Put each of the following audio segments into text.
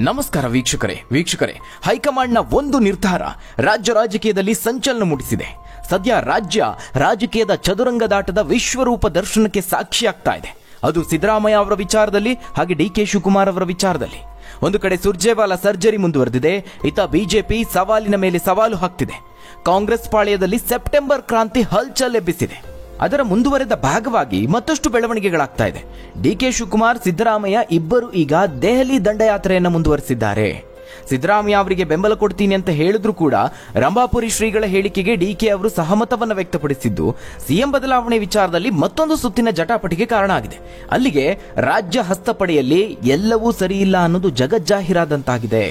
ನಮಸ್ಕಾರ ವೀಕ್ಷಕರೇ, ಹೈಕಮಾಂಡ್ನ ಒಂದು ನಿರ್ಧಾರ ರಾಜ್ಯ ರಾಜಕೀಯದಲ್ಲಿ ಸಂಚಲನ ಮೂಡಿಸಿದೆ. ಸದ್ಯ ರಾಜ್ಯ ರಾಜಕೀಯದ ಚದುರಂಗದಾಟದ ವಿಶ್ವರೂಪ ದರ್ಶನಕ್ಕೆ ಸಾಕ್ಷಿಯಾಗ್ತಾ ಇದೆ. ಅದು ಸಿದ್ದರಾಮಯ್ಯ ಅವರ ವಿಚಾರದಲ್ಲಿ, ಹಾಗೆ ಡಿಕೆ ಶಿವಕುಮಾರ್ ಅವರ ವಿಚಾರದಲ್ಲಿ. ಒಂದು ಕಡೆ ಸುರ್ಜೇವಾಲಾ ಸರ್ಜರಿ ಮುಂದುವರೆದಿದೆ, ಇತ್ತ ಬಿಜೆಪಿ ಸವಾಲಿನ ಮೇಲೆ ಸವಾಲು ಹಾಕ್ತಿದೆ. ಕಾಂಗ್ರೆಸ್ ಪಾಳ್ಯದಲ್ಲಿ ಸೆಪ್ಟೆಂಬರ್ ಕ್ರಾಂತಿ ಹಲ್ಚಲ್ ಎಬ್ಬಿಸಿದೆ. ಅದರ ಮುಂದುವರೆದ ಭಾಗವಾಗಿ ಮತ್ತಷ್ಟು ಬೆಳವಣಿಗೆಗಳಾಗ್ತಾ ಇದೆ. ಡಿಕೆ ಶಿವಕುಮಾರ್, ಸಿದ್ದರಾಮಯ್ಯ ಇಬ್ಬರು ಈಗ ದೆಹಲಿ ದಂಡಯಾತ್ರೆಯನ್ನು ಮುಂದುವರೆಸಿದ್ದಾರೆ. ಸಿದ್ದರಾಮಯ್ಯ ಅವರಿಗೆ ಬೆಂಬಲ ಕೊಡ್ತೀನಿ ಅಂತ ಹೇಳಿದ್ರು ಕೂಡ ರಂಭಾಪುರಿ ಶ್ರೀಗಳ ಹೇಳಿಕೆಗೆ ಡಿಕೆ ಅವರು ಸಹಮತವನ್ನು ವ್ಯಕ್ತಪಡಿಸಿದ್ದು ಸಿಎಂ ಬದಲಾವಣೆ ವಿಚಾರದಲ್ಲಿ ಮತ್ತೊಂದು ಸುತ್ತಿನ ಜಟಾಪಟಿಗೆ ಕಾರಣ ಆಗಿದೆ. ಅಲ್ಲಿಗೆ ರಾಜ್ಯ ಹಸ್ತಪಡೆಯಲ್ಲಿ ಎಲ್ಲವೂ ಸರಿಯಿಲ್ಲ ಅನ್ನೋದು ಜಗಜ್ಜಾಹೀರಾದಂತಾಗಿದೆ.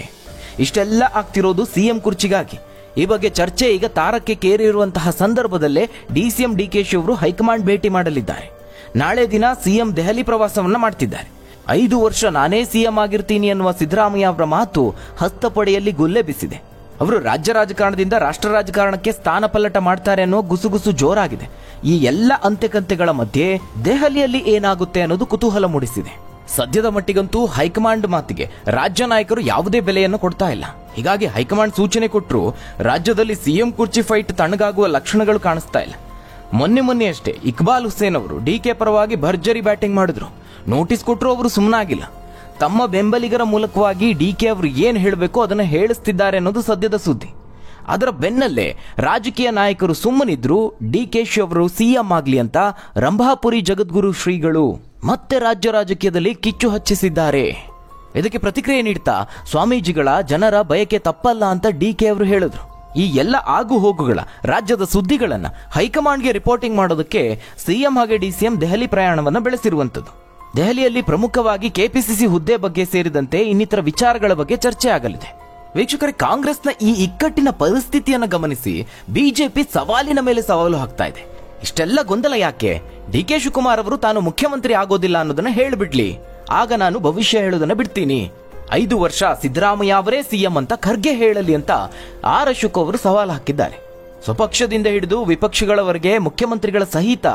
ಇಷ್ಟೆಲ್ಲ ಆಗ್ತಿರೋದು ಸಿಎಂ ಕುರ್ಚಿಗಾಗಿ. ಈ ಬಗ್ಗೆ ಚರ್ಚೆ ಈಗ ತಾರಕಕ್ಕೇರಿರುವಂತಹ ಸಂದರ್ಭದಲ್ಲೇ ಡಿಸಿಎಂ ಡಿಕೆಶಿ ಅವರು ಹೈಕಮಾಂಡ್ ಭೇಟಿ ಮಾಡಲಿದ್ದಾರೆ. ನಾಳೆ ದಿನ ಸಿಎಂ ದೆಹಲಿ ಪ್ರವಾಸವನ್ನ ಮಾಡ್ತಿದ್ದಾರೆ. 5 ವರ್ಷ ನಾನೇ ಸಿಎಂ ಆಗಿರ್ತೀನಿ ಅನ್ನುವ ಸಿದ್ದರಾಮಯ್ಯ ಅವರ ಮಾತು ಹಸ್ತಪಡೆಯಲ್ಲಿ ಗುಲ್ಲೆ ಬಿಸಿದೆ. ಅವರು ರಾಜ್ಯ ರಾಜಕಾರಣದಿಂದ ರಾಷ್ಟ್ರ ರಾಜಕಾರಣಕ್ಕೆ ಸ್ಥಾನಪಲ್ಲಟ ಮಾಡ್ತಾರೆ ಅನ್ನೋ ಗುಸುಗುಸು ಜೋರಾಗಿದೆ. ಈ ಎಲ್ಲ ಅಂತೆಕಂತೆಗಳ ಮಧ್ಯೆ ದೆಹಲಿಯಲ್ಲಿ ಏನಾಗುತ್ತೆ ಅನ್ನೋದು ಕುತೂಹಲ ಮೂಡಿಸಿದೆ. ಸದ್ಯದ ಮಟ್ಟಿಗಂತೂ ಹೈಕಮಾಂಡ್ ಮಾತಿಗೆ ರಾಜ್ಯ ನಾಯಕರು ಯಾವುದೇ ಬೆಲೆಯನ್ನು ಕೊಡ್ತಾ ಇಲ್ಲ. ಹೀಗಾಗಿ ಹೈಕಮಾಂಡ್ ಸೂಚನೆ ಕೊಟ್ಟರು ರಾಜ್ಯದಲ್ಲಿ ಸಿಎಂ ಕುರ್ಚಿ ಫೈಟ್ ತಣ್ಣಗಾಗುವ ಲಕ್ಷಣಗಳು ಕಾಣಿಸ್ತಾ ಇಲ್ಲ. ಮೊನ್ನೆ ಅಷ್ಟೇ ಇಕ್ಬಾಲ್ ಹುಸೇನ್ ಅವರು ಡಿಕೆ ಪರವಾಗಿ ಭರ್ಜರಿ ಬ್ಯಾಟಿಂಗ್ ಮಾಡಿದ್ರು. ನೋಟಿಸ್ ಕೊಟ್ಟರು ಅವರು ಸುಮ್ಮನಾಗಿಲ್ಲ. ತಮ್ಮ ಬೆಂಬಲಿಗರ ಮೂಲಕವಾಗಿ ಡಿಕೆ ಅವರು ಏನ್ ಹೇಳಬೇಕು ಅದನ್ನ ಹೇಳಿಸ್ತಿದ್ದಾರೆ ಅನ್ನೋದು ಸದ್ಯದ ಸುದ್ದಿ. ಅದರ ಬೆನ್ನಲ್ಲೇ ರಾಜಕೀಯ ನಾಯಕರು ಸುಮ್ಮನಿದ್ರು ಡಿಕೆಶಿ ಅವರು ಸಿಎಂ ಆಗ್ಲಿ ಅಂತ ರಂಭಾಪುರಿ ಜಗದ್ಗುರು ಶ್ರೀಗಳು ಮತ್ತೆ ರಾಜ್ಯ ರಾಜಕೀಯದಲ್ಲಿ ಕಿಚ್ಚು ಹಚ್ಚಿಸಿದ್ದಾರೆ. ಇದಕ್ಕೆ ಪ್ರತಿಕ್ರಿಯೆ ನೀಡ್ತಾ ಸ್ವಾಮೀಜಿಗಳ ಜನರ ಬಯಕೆ ತಪ್ಪಲ್ಲ ಅಂತ ಡಿಕೆ ಅವರು ಹೇಳಿದ್ರು. ಈ ಎಲ್ಲ ಆಗು ಹೋಗುಗಳ ರಾಜ್ಯದ ಸುದ್ದಿಗಳನ್ನ ಹೈಕಮಾಂಡ್ಗೆ ರಿಪೋರ್ಟಿಂಗ್ ಮಾಡೋದಕ್ಕೆ ಸಿಎಂ ಹಾಗೆ ಡಿಸಿಎಂ ದೆಹಲಿ ಪ್ರಯಾಣವನ್ನ ಬೆಳೆಸಿರುವಂತದ್ದು. ದೆಹಲಿಯಲ್ಲಿ ಪ್ರಮುಖವಾಗಿ ಕೆಪಿಸಿಸಿ ಹುದ್ದೆ ಬಗ್ಗೆ ಸೇರಿದಂತೆ ಇನ್ನಿತರ ವಿಚಾರಗಳ ಬಗ್ಗೆ ಚರ್ಚೆ ಆಗಲಿದೆ. ವೀಕ್ಷಕರೇ, ಕಾಂಗ್ರೆಸ್ನ ಈ ಇಕ್ಕಟ್ಟಿನ ಪರಿಸ್ಥಿತಿಯನ್ನು ಗಮನಿಸಿ ಬಿಜೆಪಿ ಸವಾಲಿನ ಮೇಲೆ ಸವಾಲು ಹಾಕ್ತಾ ಇದೆ. ಇಷ್ಟೆಲ್ಲ ಗೊಂದಲ ಯಾಕೆ? ಡಿಕೆ ಶಿವಕುಮಾರ್ ಅವರು ತಾನು ಮುಖ್ಯಮಂತ್ರಿ ಆಗೋದಿಲ್ಲ ಅನ್ನೋದನ್ನ ಹೇಳಿಬಿಡ್ಲಿ, ಆಗ ನಾನು ಭವಿಷ್ಯ ಹೇಳೋದನ್ನ ಬಿಡ್ತೀನಿ. 5 ವರ್ಷ ಸಿದ್ದರಾಮಯ್ಯ ಅವರೇ ಸಿಎಂ ಅಂತ ಖರ್ಗೆ ಹೇಳಲಿ ಅಂತ ಆರ್ ಅಶೋಕ್ ಅವರು ಸವಾಲು ಹಾಕಿದ್ದಾರೆ. ಸ್ವಪಕ್ಷದಿಂದ ಹಿಡಿದು ವಿಪಕ್ಷಗಳವರೆಗೆ ಮುಖ್ಯಮಂತ್ರಿಗಳ ಸಹಿತ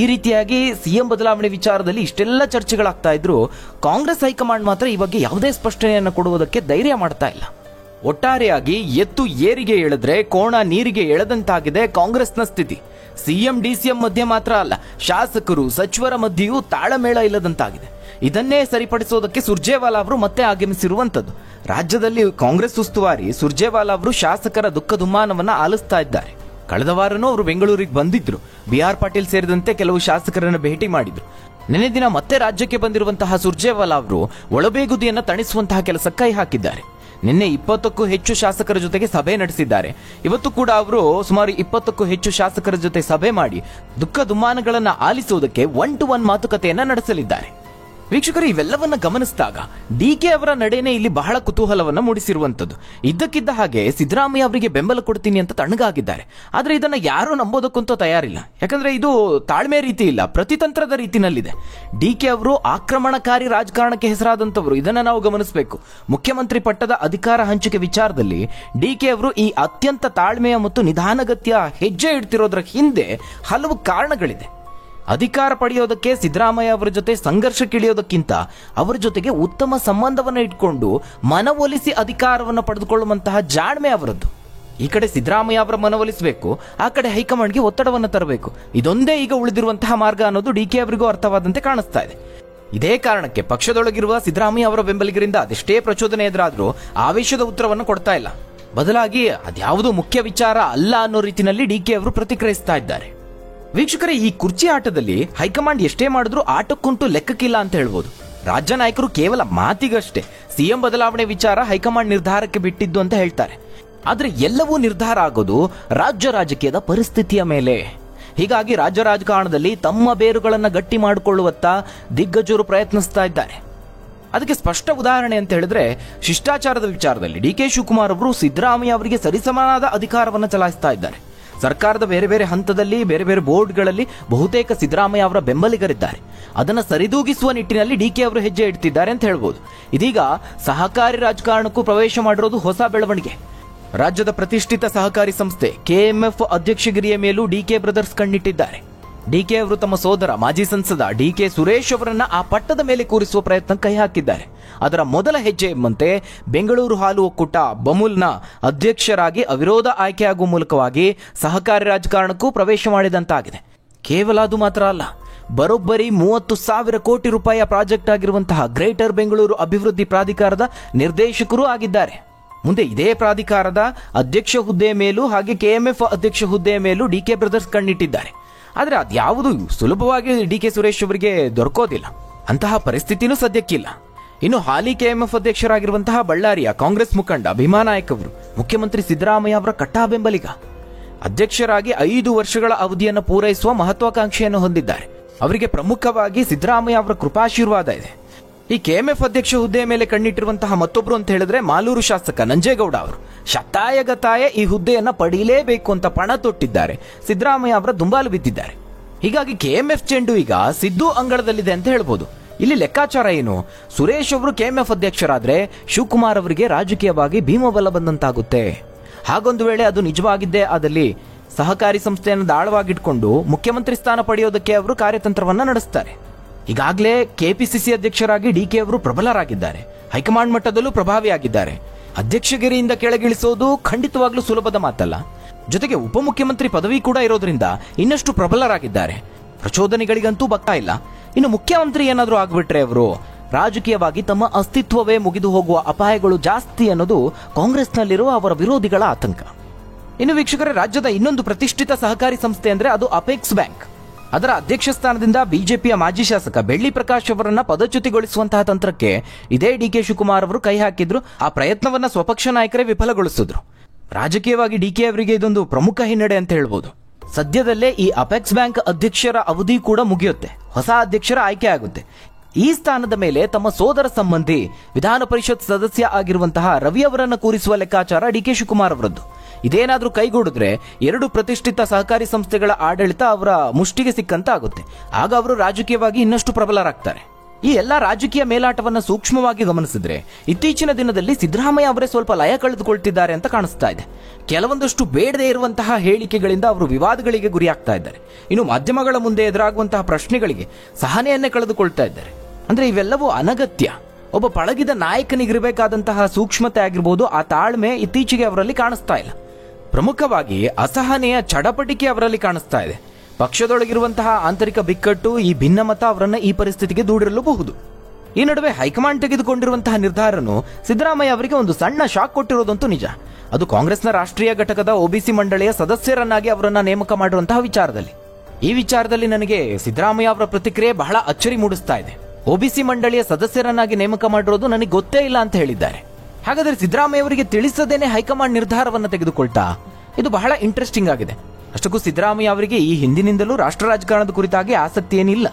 ಈ ರೀತಿಯಾಗಿ ಸಿಎಂ ಬದಲಾವಣೆ ವಿಚಾರದಲ್ಲಿ ಇಷ್ಟೆಲ್ಲ ಚರ್ಚೆಗಳಾಗ್ತಾ ಇದ್ರು ಕಾಂಗ್ರೆಸ್ ಹೈಕಮಾಂಡ್ ಮಾತ್ರ ಈ ಬಗ್ಗೆ ಯಾವುದೇ ಸ್ಪಷ್ಟನೆಯನ್ನು ಕೊಡುವುದಕ್ಕೆ ಧೈರ್ಯ ಮಾಡ್ತಾ ಇಲ್ಲ. ಒಟ್ಟಾರೆಯಾಗಿ ಎತ್ತು ಏರಿಗೆ ಎಳೆದ್ರೆ ಕೋಣ ನೀರಿಗೆ ಎಳೆದಂತಾಗಿದೆ ಕಾಂಗ್ರೆಸ್ನ ಸ್ಥಿತಿ. ಸಿಎಂ ಡಿಸಿಎಂ ಮಧ್ಯೆ ಮಾತ್ರ ಅಲ್ಲ, ಶಾಸಕರು ಸಚಿವರ ಮಧ್ಯೆಯೂ ತಾಳಮೇಳ ಇಲ್ಲದಂತಾಗಿದೆ. ಇದನ್ನೇ ಸರಿಪಡಿಸೋದಕ್ಕೆ ಸುರ್ಜೇವಾಲಾ ಅವರು ಮತ್ತೆ ಆಗಮಿಸಿರುವಂತದ್ದು. ರಾಜ್ಯದಲ್ಲಿ ಕಾಂಗ್ರೆಸ್ ಉಸ್ತುವಾರಿ ಸುರ್ಜೇವಾಲಾ ಅವರು ಶಾಸಕರ ದುಃಖ ದುಮ್ಮಾನವನ್ನ ಆಲಿಸ್ತಾ ಇದ್ದಾರೆ. ಕಳೆದ ವಾರನೂ ಅವರು ಬೆಂಗಳೂರಿಗೆ ಬಂದಿದ್ರು. BR ಪಾಟೀಲ್ ಸೇರಿದಂತೆ ಕೆಲವು ಶಾಸಕರನ್ನು ಭೇಟಿ ಮಾಡಿದ್ರು. ನಿನ್ನೆ ದಿನ ಮತ್ತೆ ರಾಜ್ಯಕ್ಕೆ ಬಂದಿರುವಂತಹ ಸುರ್ಜೇವಾಲಾ ಅವರು ಒಳಬೇಗುದಿಯನ್ನ ತಣಿಸುವಂತಹ ಕೆಲಸ ಕೈ ಹಾಕಿದ್ದಾರೆ. ನಿನ್ನೆ 20ಕ್ಕೂ ಹೆಚ್ಚು ಶಾಸಕರ ಜೊತೆಗೆ ಸಭೆ ನಡೆಸಿದ್ದಾರೆ. ಇವತ್ತು ಕೂಡ ಅವರು ಸುಮಾರು 20ಕ್ಕೂ ಹೆಚ್ಚು ಶಾಸಕರ ಜೊತೆ ಸಭೆ ಮಾಡಿ ದುಃಖ ದುಮ್ಮಾನಗಳನ್ನ ಆಲಿಸುವುದಕ್ಕೆ 1-to-1 ಮಾತುಕತೆಯನ್ನ ನಡೆಸಲಿದ್ದಾರೆ. ವೀಕ್ಷಕರು, ಇವೆಲ್ಲವನ್ನ ಗಮನಿಸಿದಾಗ ಡಿಕೆ ಅವರ ನಡೆನೇ ಇಲ್ಲಿ ಬಹಳ ಕುತೂಹಲವನ್ನ ಮೂಡಿಸಿರುವಂತದ್ದು. ಇದ್ದಕ್ಕಿದ್ದ ಹಾಗೆ ಸಿದ್ದರಾಮಯ್ಯ ಅವರಿಗೆ ಬೆಂಬಲ ಕೊಡ್ತೀನಿ ಅಂತ ತಣ್ಣಗಾಗಿದ್ದಾರೆ. ಆದ್ರೆ ಇದನ್ನ ಯಾರು ನಂಬೋದಕ್ಕಂತೂ ತಯಾರಿಲ್ಲ. ಯಾಕಂದ್ರೆ ಇದು ತಾಳ್ಮೆ ರೀತಿ ಇಲ್ಲ, ಪ್ರತಿತಂತ್ರದ ರೀತಿನಲ್ಲಿದೆ. ಡಿಕೆ ಅವರು ಆಕ್ರಮಣಕಾರಿ ರಾಜಕಾರಣಕ್ಕೆ ಹೆಸರಾದಂತವರು, ಇದನ್ನ ನಾವು ಗಮನಿಸಬೇಕು. ಮುಖ್ಯಮಂತ್ರಿ ಪಟ್ಟದ ಅಧಿಕಾರ ಹಂಚಿಕೆ ವಿಚಾರದಲ್ಲಿ ಡಿಕೆ ಅವರು ಈ ಅತ್ಯಂತ ತಾಳ್ಮೆಯ ಮತ್ತು ನಿಧಾನಗತಿಯ ಹೆಜ್ಜೆ ಇಡ್ತಿರೋದ್ರ ಹಿಂದೆ ಹಲವು ಕಾರಣಗಳಿದೆ. ಅಧಿಕಾರ ಪಡೆಯೋದಕ್ಕೆ ಸಿದ್ದರಾಮಯ್ಯ ಅವರ ಜೊತೆ ಸಂಘರ್ಷಕ್ಕಿಳಿಯೋದಕ್ಕಿಂತ ಅವರ ಜೊತೆಗೆ ಉತ್ತಮ ಸಂಬಂಧವನ್ನು ಇಟ್ಕೊಂಡು ಮನವೊಲಿಸಿ ಅಧಿಕಾರವನ್ನು ಪಡೆದುಕೊಳ್ಳುವಂತಹ ಜಾಣ್ಮೆ ಅವರದ್ದು. ಈ ಕಡೆ ಸಿದ್ದರಾಮಯ್ಯ ಅವರ ಮನವೊಲಿಸಬೇಕು, ಆ ಕಡೆ ಹೈಕಮಾಂಡ್ಗೆ ಒತ್ತಡವನ್ನು ತರಬೇಕು. ಇದೊಂದೇ ಈಗ ಉಳಿದಿರುವಂತಹ ಮಾರ್ಗ ಅನ್ನೋದು ಡಿಕೆ ಅವರಿಗೂ ಅರ್ಥವಾದಂತೆ ಕಾಣಿಸ್ತಾ ಇದೆ. ಇದೇ ಕಾರಣಕ್ಕೆ ಪಕ್ಷದೊಳಗಿರುವ ಸಿದ್ದರಾಮಯ್ಯ ಅವರ ಬೆಂಬಲಿಗರಿಂದ ಅದೆಷ್ಟೇ ಪ್ರಚೋದನೆ ಎದುರಾದ್ರೂ ಆವೇಶದ ಉತ್ತರವನ್ನು ಕೊಡ್ತಾ ಇಲ್ಲ. ಬದಲಾಗಿ ಅದ್ಯಾವುದು ಮುಖ್ಯ ವಿಚಾರ ಅಲ್ಲ ಅನ್ನೋ ರೀತಿಯಲ್ಲಿ ಡಿಕೆ ಅವರು ಪ್ರತಿಕ್ರಿಯಿಸ್ತಾ ಇದ್ದಾರೆ. ವೀಕ್ಷಕರೇ, ಈ ಕುರ್ಚಿ ಆಟದಲ್ಲಿ ಹೈಕಮಾಂಡ್ ಎಷ್ಟೇ ಮಾಡಿದ್ರೂ ಆಟಕ್ಕುಂಟು ಲೆಕ್ಕಕ್ಕಿಲ್ಲ ಅಂತ ಹೇಳ್ಬೋದು. ರಾಜ್ಯ ನಾಯಕರು ಕೇವಲ ಮಾತಿಗಷ್ಟೇ ಸಿಎಂ ಬದಲಾವಣೆ ವಿಚಾರ ಹೈಕಮಾಂಡ್ ನಿರ್ಧಾರಕ್ಕೆ ಬಿಟ್ಟಿದ್ದು ಅಂತ ಹೇಳ್ತಾರೆ. ಆದ್ರೆ ಎಲ್ಲವೂ ನಿರ್ಧಾರ ಆಗೋದು ರಾಜ್ಯ ರಾಜಕೀಯದ ಪರಿಸ್ಥಿತಿಯ ಮೇಲೆ. ಹೀಗಾಗಿ ರಾಜ್ಯ ರಾಜಕಾರಣದಲ್ಲಿ ತಮ್ಮ ಬೇರುಗಳನ್ನ ಗಟ್ಟಿ ಮಾಡಿಕೊಳ್ಳುವತ್ತ ದಿಗ್ಗಜರು ಪ್ರಯತ್ನಿಸ್ತಾ ಇದ್ದಾರೆ. ಅದಕ್ಕೆ ಸ್ಪಷ್ಟ ಉದಾಹರಣೆ ಅಂತ ಹೇಳಿದ್ರೆ ಶಿಷ್ಟಾಚಾರದ ವಿಚಾರದಲ್ಲಿ ಡಿಕೆ ಶಿವಕುಮಾರ್ ಅವರು ಸಿದ್ದರಾಮಯ್ಯ ಅವರಿಗೆ ಸರಿಸಮನಾದ ಅಧಿಕಾರವನ್ನು ಚಲಾಯಿಸ್ತಾ ಇದ್ದಾರೆ. ಸರ್ಕಾರದ ಬೇರೆ ಬೇರೆ ಹಂತದಲ್ಲಿ ಬೇರೆ ಬೇರೆ ಬೋರ್ಡ್ಗಳಲ್ಲಿ ಬಹುತೇಕ ಸಿದ್ದರಾಮಯ್ಯ ಅವರ ಬೆಂಬಲಿಗರಿದ್ದಾರೆ. ಅದನ್ನು ಸರಿದೂಗಿಸುವ ನಿಟ್ಟಿನಲ್ಲಿ ಡಿಕೆ ಅವರು ಹೆಜ್ಜೆ ಇಡ್ತಿದ್ದಾರೆ ಅಂತ ಹೇಳ್ಬೋದು. ಇದೀಗ ಸಹಕಾರಿ ರಾಜಕಾರಣಕ್ಕೂ ಪ್ರವೇಶ ಮಾಡಿರೋದು ಹೊಸ ಬೆಳವಣಿಗೆ. ರಾಜ್ಯದ ಪ್ರತಿಷ್ಠಿತ ಸಹಕಾರಿ ಸಂಸ್ಥೆ KMF ಅಧ್ಯಕ್ಷಗಿರಿಯ ಮೇಲೂ ಡಿಕೆ ಬ್ರದರ್ಸ್ ಕಣ್ಣಿಟ್ಟಿದ್ದಾರೆ. ಡಿಕೆ ಅವರು ತಮ್ಮ ಸೋದರ ಮಾಜಿ ಸಂಸದ ಡಿಕೆ ಸುರೇಶ್ ಅವರನ್ನ ಆ ಪಟ್ಟದ ಮೇಲೆ ಕೂರಿಸುವ ಪ್ರಯತ್ನ ಕೈ ಹಾಕಿದ್ದಾರೆ. ಅದರ ಮೊದಲ ಹೆಜ್ಜೆ ಎಂಬಂತೆ ಬೆಂಗಳೂರು ಹಾಲು ಒಕ್ಕೂಟ ಬಮೂಲ್ನ ಅಧ್ಯಕ್ಷರಾಗಿ ಅವಿರೋಧ ಆಯ್ಕೆಯಾಗುವ ಮೂಲಕವಾಗಿ ಸಹಕಾರಿ ರಾಜಕಾರಣಕ್ಕೂ ಪ್ರವೇಶ ಮಾಡಿದಂತಾಗಿದೆ. ಕೇವಲ ಅದು ಮಾತ್ರ ಅಲ್ಲ, ಬರೋಬ್ಬರಿ 30,000 ಕೋಟಿ ರೂಪಾಯಿಯ ಪ್ರಾಜೆಕ್ಟ್ ಆಗಿರುವಂತಹ ಗ್ರೇಟರ್ ಬೆಂಗಳೂರು ಅಭಿವೃದ್ಧಿ ಪ್ರಾಧಿಕಾರದ ನಿರ್ದೇಶಕರೂ ಆಗಿದ್ದಾರೆ. ಮುಂದೆ ಇದೇ ಪ್ರಾಧಿಕಾರದ ಅಧ್ಯಕ್ಷ ಹುದ್ದೆಯ ಮೇಲೂ ಹಾಗೆ KMF ಅಧ್ಯಕ್ಷ ಹುದ್ದೆಯ ಮೇಲೂ ಡಿಕೆ ಬ್ರದರ್ಸ್ ಕಣ್ಣಿಟ್ಟಿದ್ದಾರೆ. ಆದರೆ ಅದ್ಯಾವುದು ಸುಲಭವಾಗಿ ಡಿಕೆ ಸುರೇಶ್ ಅವರಿಗೆ ದೊರಕೋದಿಲ್ಲ. ಅಂತಹ ಪರಿಸ್ಥಿತಿನೂ ಸದ್ಯಕ್ಕಿಲ್ಲ. ಇನ್ನು ಹಾಲಿ KMF ಅಧ್ಯಕ್ಷರಾಗಿರುವಂತಹ ಬಳ್ಳಾರಿಯ ಕಾಂಗ್ರೆಸ್ ಮುಖಂಡ ಭೀಮಾ ನಾಯಕ್ ಅವರು ಮುಖ್ಯಮಂತ್ರಿ ಸಿದ್ದರಾಮಯ್ಯ ಅವರ ಕಟ್ಟಾ ಬೆಂಬಲಿಗ. ಅಧ್ಯಕ್ಷರಾಗಿ 5 ವರ್ಷಗಳ ಅವಧಿಯನ್ನು ಪೂರೈಸುವ ಮಹತ್ವಾಕಾಂಕ್ಷೆಯನ್ನು ಹೊಂದಿದ್ದಾರೆ. ಅವರಿಗೆ ಪ್ರಮುಖವಾಗಿ ಸಿದ್ದರಾಮಯ್ಯ ಅವರ ಕೃಪಾಶೀರ್ವಾದ ಇದೆ. ಈ KMF ಅಧ್ಯಕ್ಷ ಹುದ್ದೆಯ ಮೇಲೆ ಕಣ್ಣಿಟ್ಟಿರುವಂತಹ ಮತ್ತೊಬ್ರು ಅಂತ ಹೇಳಿದ್ರೆ ಮಾಲೂರು ಶಾಸಕ ನಂಜೇಗೌಡ ಅವರು ಶತಾಯಗತಾಯ ಈ ಹುದ್ದೆಯನ್ನ ಪಡೆಯಲೇಬೇಕು ಅಂತ ಪಣ ತೊಟ್ಟಿದ್ದಾರೆ. ಸಿದ್ದರಾಮಯ್ಯ ಅವರ ದುಂಬಾಲು ಬಿದ್ದಿದ್ದಾರೆ. ಹೀಗಾಗಿ KMF ಚೆಂಡು ಈಗ ಸಿದ್ದು ಅಂಗಳದಲ್ಲಿದೆ ಅಂತ ಹೇಳ್ಬೋದು. ಇಲ್ಲಿ ಲೆಕ್ಕಾಚಾರ ಏನು? ಸುರೇಶ್ ಅವರು KMF ಅಧ್ಯಕ್ಷರಾದ್ರೆ ಶಿವಕುಮಾರ್ ಅವರಿಗೆ ರಾಜಕೀಯವಾಗಿ ಭೀಮಬಲ ಬಂದಂತಾಗುತ್ತೆ. ಹಾಗೊಂದು ವೇಳೆ ಅದು ನಿಜವಾಗಿದ್ದೇ ಆದಲ್ಲಿ ಸಹಕಾರಿ ಸಂಸ್ಥೆಯನ್ನು ದಾಳವಾಗಿಟ್ಕೊಂಡು ಮುಖ್ಯಮಂತ್ರಿ ಸ್ಥಾನ ಪಡೆಯೋದಕ್ಕೆ ಅವರು ಕಾರ್ಯತಂತ್ರವನ್ನ ನಡೆಸ್ತಾರೆ. ಈಗಾಗಲೇ KPCC ಅಧ್ಯಕ್ಷರಾಗಿ ಡಿಕೆ ಅವರು ಪ್ರಬಲರಾಗಿದ್ದಾರೆ. ಹೈಕಮಾಂಡ್ ಮಟ್ಟದಲ್ಲೂ ಪ್ರಭಾವಿಯಾಗಿದ್ದಾರೆ. ಅಧ್ಯಕ್ಷಗಿರಿಯಿಂದ ಕೆಳಗಿಳಿಸೋದು ಖಂಡಿತವಾಗ್ಲೂ ಸುಲಭದ ಮಾತಲ್ಲ. ಜೊತೆಗೆ ಉಪಮುಖ್ಯಮಂತ್ರಿ ಪದವಿ ಕೂಡ ಇರೋದ್ರಿಂದ ಇನ್ನಷ್ಟು ಪ್ರಬಲರಾಗಿದ್ದಾರೆ. ಪ್ರಚೋದನೆಗಳಿಗಂತೂ ಬಗ್ತಾ ಇಲ್ಲ. ಇನ್ನು ಮುಖ್ಯಮಂತ್ರಿ ಏನಾದರೂ ಆಗ್ಬಿಟ್ರೆ ಅವರು ರಾಜಕೀಯವಾಗಿ ತಮ್ಮ ಅಸ್ತಿತ್ವವೇ ಮುಗಿದು ಹೋಗುವ ಅಪಾಯಗಳು ಜಾಸ್ತಿ ಅನ್ನೋದು ಕಾಂಗ್ರೆಸ್ನಲ್ಲಿರುವ ಅವರ ವಿರೋಧಿಗಳ ಆತಂಕ. ಇನ್ನು ವೀಕ್ಷಕರೇ, ರಾಜ್ಯದ ಇನ್ನೊಂದು ಪ್ರತಿಷ್ಠಿತ ಸಹಕಾರಿ ಸಂಸ್ಥೆ ಅಂದ್ರೆ ಅದು ಅಪೆಕ್ಸ್ ಬ್ಯಾಂಕ್. ಅದರ ಅಧ್ಯಕ್ಷ ಸ್ಥಾನದಿಂದ ಬಿಜೆಪಿಯ ಮಾಜಿ ಶಾಸಕ ಬೆಳ್ಳಿ ಪ್ರಕಾಶ್ ಅವರನ್ನ ಪದಚ್ಯುತಿಗೊಳಿಸುವಂತಹ ತಂತ್ರಕ್ಕೆ ಇದೇ ಡಿಕೆ ಶಿವಕುಮಾರ್ ಅವರು ಕೈ ಹಾಕಿದ್ರು. ಆ ಪ್ರಯತ್ನವನ್ನ ಸ್ವಪಕ್ಷ ನಾಯಕರೇ ವಿಫಲಗೊಳಿಸಿದ್ರು. ರಾಜಕೀಯವಾಗಿ ಡಿಕೆ ಅವರಿಗೆ ಇದೊಂದು ಪ್ರಮುಖ ಹಿನ್ನಡೆ ಅಂತ ಹೇಳ್ಬೋದು. ಸದ್ಯದಲ್ಲೇ ಈ ಅಪೆಕ್ಸ್ ಬ್ಯಾಂಕ್ ಅಧ್ಯಕ್ಷರ ಅವಧಿ ಕೂಡ ಮುಗಿಯುತ್ತೆ. ಹೊಸ ಅಧ್ಯಕ್ಷರ ಆಯ್ಕೆ ಆಗುತ್ತೆ. ಈ ಸ್ಥಾನದ ಮೇಲೆ ತಮ್ಮ ಸೋದರ ಸಂಬಂಧಿ ವಿಧಾನ ಪರಿಷತ್ ಸದಸ್ಯ ಆಗಿರುವಂತಹ ರವಿ ಅವರನ್ನು ಕೂರಿಸುವ ಲೆಕ್ಕಾಚಾರ ಡಿಕೆ ಶಿವಕುಮಾರ್ ಅವರದ್ದು. ಇದೇನಾದ್ರೂ ಕೈಗೂಡಿದ್ರೆ 2 ಪ್ರತಿಷ್ಠಿತ ಸಹಕಾರಿ ಸಂಸ್ಥೆಗಳ ಆಡಳಿತ ಅವರ ಮುಷ್ಟಿಗೆ ಸಿಕ್ಕಂತ ಆಗುತ್ತೆ. ಆಗ ಅವರು ರಾಜಕೀಯವಾಗಿ ಇನ್ನಷ್ಟು ಪ್ರಬಲರಾಗ್ತಾರೆ. ಈ ಎಲ್ಲಾ ರಾಜಕೀಯ ಮೇಲಾಟವನ್ನ ಸೂಕ್ಷ್ಮವಾಗಿ ಗಮನಿಸಿದ್ರೆ ಇತ್ತೀಚಿನ ದಿನದಲ್ಲಿ ಸಿದ್ದರಾಮಯ್ಯ ಅವರೇ ಸ್ವಲ್ಪ ಲಯ ಕಳೆದುಕೊಳ್ತಿದ್ದಾರೆ ಅಂತ ಕಾಣಿಸ್ತಾ ಇದೆ. ಕೆಲವೊಂದಷ್ಟು ಬೇಡದೇ ಇರುವಂತಹ ಹೇಳಿಕೆಗಳಿಂದ ಅವರು ವಿವಾದಗಳಿಗೆ ಗುರಿಯಾಗ್ತಾ ಇದ್ದಾರೆ. ಇನ್ನು ಮಾಧ್ಯಮಗಳ ಮುಂದೆ ಎದುರಾಗುವಂತಹ ಪ್ರಶ್ನೆಗಳಿಗೆ ಸಹನೆಯನ್ನೇ ಕಳೆದುಕೊಳ್ತಾ ಇದ್ದಾರೆ. ಅಂದ್ರೆ ಇವೆಲ್ಲವೂ ಅನಗತ್ಯ. ಒಬ್ಬ ಪಳಗಿದ ನಾಯಕನಿಗಿರಬೇಕಾದಂತಹ ಸೂಕ್ಷ್ಮತೆ ಆಗಿರ್ಬೋದು, ಆ ತಾಳ್ಮೆ ಇತ್ತೀಚೆಗೆ ಅವರಲ್ಲಿ ಕಾಣಿಸ್ತಾ ಇಲ್ಲ. ಪ್ರಮುಖವಾಗಿ ಅಸಹನೆಯ ಚಡಪಟಿಕೆ ಅವರಲ್ಲಿ ಕಾಣಿಸ್ತಾ ಇದೆ. ಪಕ್ಷದೊಳಗಿರುವಂತಹ ಆಂತರಿಕ ಬಿಕ್ಕಟ್ಟು, ಈ ಭಿನ್ನಮತ ಅವರನ್ನ ಈ ಪರಿಸ್ಥಿತಿಗೆ ದೂಡಿರಲೂಬಹುದು. ಈ ನಡುವೆ ಹೈಕಮಾಂಡ್ ತೆಗೆದುಕೊಂಡಿರುವಂತಹ ನಿರ್ಧಾರನು ಸಿದ್ದರಾಮಯ್ಯ ಅವರಿಗೆ ಒಂದು ಸಣ್ಣ ಶಾಕ್ ಕೊಟ್ಟಿರೋದಂತೂ ನಿಜ. ಅದು ಕಾಂಗ್ರೆಸ್ನ ರಾಷ್ಟ್ರೀಯ ಘಟಕದ OBC ಮಂಡಳಿಯ ಸದಸ್ಯರನ್ನಾಗಿ ಅವರನ್ನ ನೇಮಕ ಮಾಡಿರುವಂತಹ ವಿಚಾರದಲ್ಲಿ. ಈ ವಿಚಾರದಲ್ಲಿ ನನಗೆ ಸಿದ್ದರಾಮಯ್ಯ ಅವರ ಪ್ರತಿಕ್ರಿಯೆ ಬಹಳ ಅಚ್ಚರಿ ಮೂಡಿಸ್ತಾ ಇದೆ. OBC ಮಂಡಳಿಯ ಸದಸ್ಯರನ್ನಾಗಿ ನೇಮಕ ಮಾಡಿರೋದು ನನಗೆ ಗೊತ್ತೇ ಇಲ್ಲ ಅಂತ ಹೇಳಿದ್ದಾರೆ. ಹಾಗಾದ್ರೆ ಸಿದ್ದರಾಮಯ್ಯ ಅವರಿಗೆ ತಿಳಿಸದೇನೆ ಹೈಕಮಾಂಡ್ ನಿರ್ಧಾರವನ್ನು ತೆಗೆದುಕೊಳ್ತಾ? ಇದು ಬಹಳ ಇಂಟ್ರೆಸ್ಟಿಂಗ್ ಆಗಿದೆ. ಅಷ್ಟಕ್ಕೂ ಸಿದ್ದರಾಮಯ್ಯ ಅವರಿಗೆ ಈ ಹಿಂದಿನಿಂದಲೂ ರಾಷ್ಟ್ರ ರಾಜಕಾರಣದ ಕುರಿತಾಗಿ ಆಸಕ್ತಿ ಏನಿಲ್ಲ.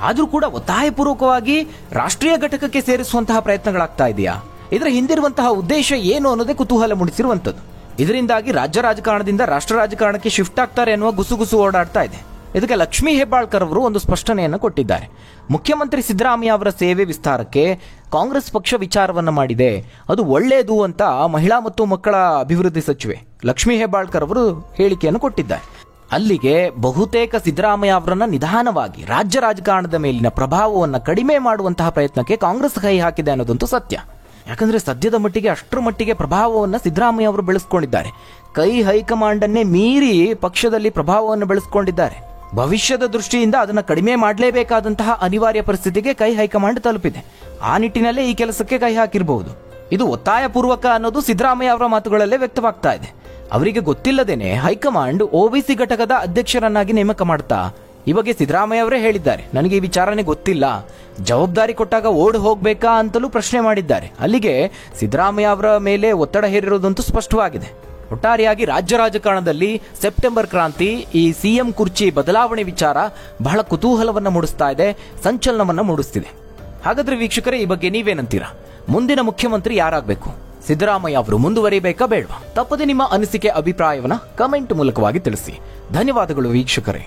ಆದ್ರೂ ಕೂಡ ಒತ್ತಾಯಪೂರ್ವಕವಾಗಿ ರಾಷ್ಟ್ರೀಯ ಘಟಕಕ್ಕೆ ಸೇರಿಸುವಂತಹ ಪ್ರಯತ್ನಗಳಾಗ್ತಾ ಇದೆಯಾ? ಇದರ ಹಿಂದಿರುವಂತಹ ಉದ್ದೇಶ ಏನು ಅನ್ನೋದೇ ಕುತೂಹಲ ಮೂಡಿಸಿರುವಂತದ್ದು. ಇದರಿಂದಾಗಿ ರಾಜ್ಯ ರಾಜಕಾರಣದಿಂದ ರಾಷ್ಟ್ರ ರಾಜಕಾರಣಕ್ಕೆ ಶಿಫ್ಟ್ ಆಗ್ತಾರೆ ಅನ್ನುವ ಗುಸುಗುಸು ಓಡಾಡ್ತಾ ಇದೆ. ಇದಕ್ಕೆ ಲಕ್ಷ್ಮೀ ಹೆಬ್ಬಾಳ್ಕರ್ ಅವರು ಒಂದು ಸ್ಪಷ್ಟನೆಯನ್ನು ಕೊಟ್ಟಿದ್ದಾರೆ. ಮುಖ್ಯಮಂತ್ರಿ ಸಿದ್ದರಾಮಯ್ಯ ಅವರ ಸೇವೆ ವಿಸ್ತಾರಕ್ಕೆ ಕಾಂಗ್ರೆಸ್ ಪಕ್ಷ ವಿಚಾರವನ್ನ ಮಾಡಿದೆ, ಅದು ಒಳ್ಳೆಯದು ಅಂತ ಮಹಿಳಾ ಮತ್ತು ಮಕ್ಕಳ ಅಭಿವೃದ್ಧಿ ಸಚಿವೆ ಲಕ್ಷ್ಮೀ ಹೆಬ್ಬಾಳ್ಕರ್ ಅವರು ಹೇಳಿಕೆಯನ್ನು ಕೊಟ್ಟಿದ್ದಾರೆ. ಅಲ್ಲಿಗೆ ಬಹುತೇಕ ಸಿದ್ದರಾಮಯ್ಯ ಅವರನ್ನ ನಿಧಾನವಾಗಿ ರಾಜ್ಯ ರಾಜಕಾರಣದ ಮೇಲಿನ ಪ್ರಭಾವವನ್ನು ಕಡಿಮೆ ಮಾಡುವಂತಹ ಪ್ರಯತ್ನಕ್ಕೆ ಕಾಂಗ್ರೆಸ್ ಕೈ ಹಾಕಿದೆ ಅನ್ನೋದಂತೂ ಸತ್ಯ. ಯಾಕಂದ್ರೆ ಸದ್ಯದ ಮಟ್ಟಿಗೆ ಅಷ್ಟರ ಮಟ್ಟಿಗೆ ಪ್ರಭಾವವನ್ನು ಸಿದ್ದರಾಮಯ್ಯ ಅವರು ಬೆಳೆಸ್ಕೊಂಡಿದ್ದಾರೆ. ಹೈಕಮಾಂಡ್ ಅನ್ನೇ ಮೀರಿ ಪಕ್ಷದಲ್ಲಿ ಪ್ರಭಾವವನ್ನು ಬೆಳೆಸ್ಕೊಂಡಿದ್ದಾರೆ. ಭವಿಷ್ಯದ ದೃಷ್ಟಿಯಿಂದ ಅದನ್ನು ಕಡಿಮೆ ಮಾಡಲೇಬೇಕಾದಂತಹ ಅನಿವಾರ್ಯ ಪರಿಸ್ಥಿತಿಗೆ ಹೈಕಮಾಂಡ್ ತಲುಪಿದೆ. ಆ ನಿಟ್ಟಿನಲ್ಲೇ ಈ ಕೆಲಸಕ್ಕೆ ಕೈ ಹಾಕಿರಬಹುದು. ಇದು ಒತ್ತಾಯಪೂರ್ವಕ ಅನ್ನೋದು ಸಿದ್ದರಾಮಯ್ಯ ಅವರ ಮಾತುಗಳಲ್ಲೇ ವ್ಯಕ್ತವಾಗ್ತಾ ಇದೆ. ಅವರಿಗೆ ಗೊತ್ತಿಲ್ಲದೇನೆ ಹೈಕಮಾಂಡ್ OBC ಘಟಕದ ಅಧ್ಯಕ್ಷರನ್ನಾಗಿ ನೇಮಕ ಮಾಡ್ತಾ? ಈ ಬಗ್ಗೆ ಸಿದ್ದರಾಮಯ್ಯ ಅವರೇ ಹೇಳಿದ್ದಾರೆ, ನನಗೆ ಈ ವಿಚಾರನೆ ಗೊತ್ತಿಲ್ಲ, ಜವಾಬ್ದಾರಿ ಕೊಟ್ಟಾಗ ಓಡಿ ಹೋಗ್ಬೇಕಾ ಅಂತಲೂ ಪ್ರಶ್ನೆ ಮಾಡಿದ್ದಾರೆ. ಅಲ್ಲಿಗೆ ಸಿದ್ದರಾಮಯ್ಯ ಅವರ ಮೇಲೆ ಒತ್ತಡ ಹೇರಿರೋದಂತೂ ಸ್ಪಷ್ಟವಾಗಿದೆ. ಒಟ್ಟಾರೆಯಾಗಿ ರಾಜ್ಯ ರಾಜಕಾರಣದಲ್ಲಿ ಸೆಪ್ಟೆಂಬರ್ ಕ್ರಾಂತಿ, ಈ CM ಕುರ್ಚಿ ಬದಲಾವಣೆ ವಿಚಾರ ಬಹಳ ಕುತೂಹಲವನ್ನ ಮೂಡಿಸ್ತಾ ಇದೆ, ಸಂಚಲನವನ್ನ ಮೂಡಿಸ್ತಿದೆ. ಹಾಗಾದ್ರೆ ವೀಕ್ಷಕರೇ, ಈ ಬಗ್ಗೆ ನೀವೇನಂತೀರಾ? ಮುಂದಿನ ಮುಖ್ಯಮಂತ್ರಿ ಯಾರಾಗಬೇಕು? ಸಿದ್ದರಾಮಯ್ಯ ಅವರು ಮುಂದುವರಿಬೇಕಾ ಬೇಡವಾ? ತಪ್ಪದೆ ನಿಮ್ಮ ಅನಿಸಿಕೆ, ಅಭಿಪ್ರಾಯವನ್ನ ಕಮೆಂಟ್ ಮೂಲಕವಾಗಿ ತಿಳಿಸಿ. ಧನ್ಯವಾದಗಳು ವೀಕ್ಷಕರೇ.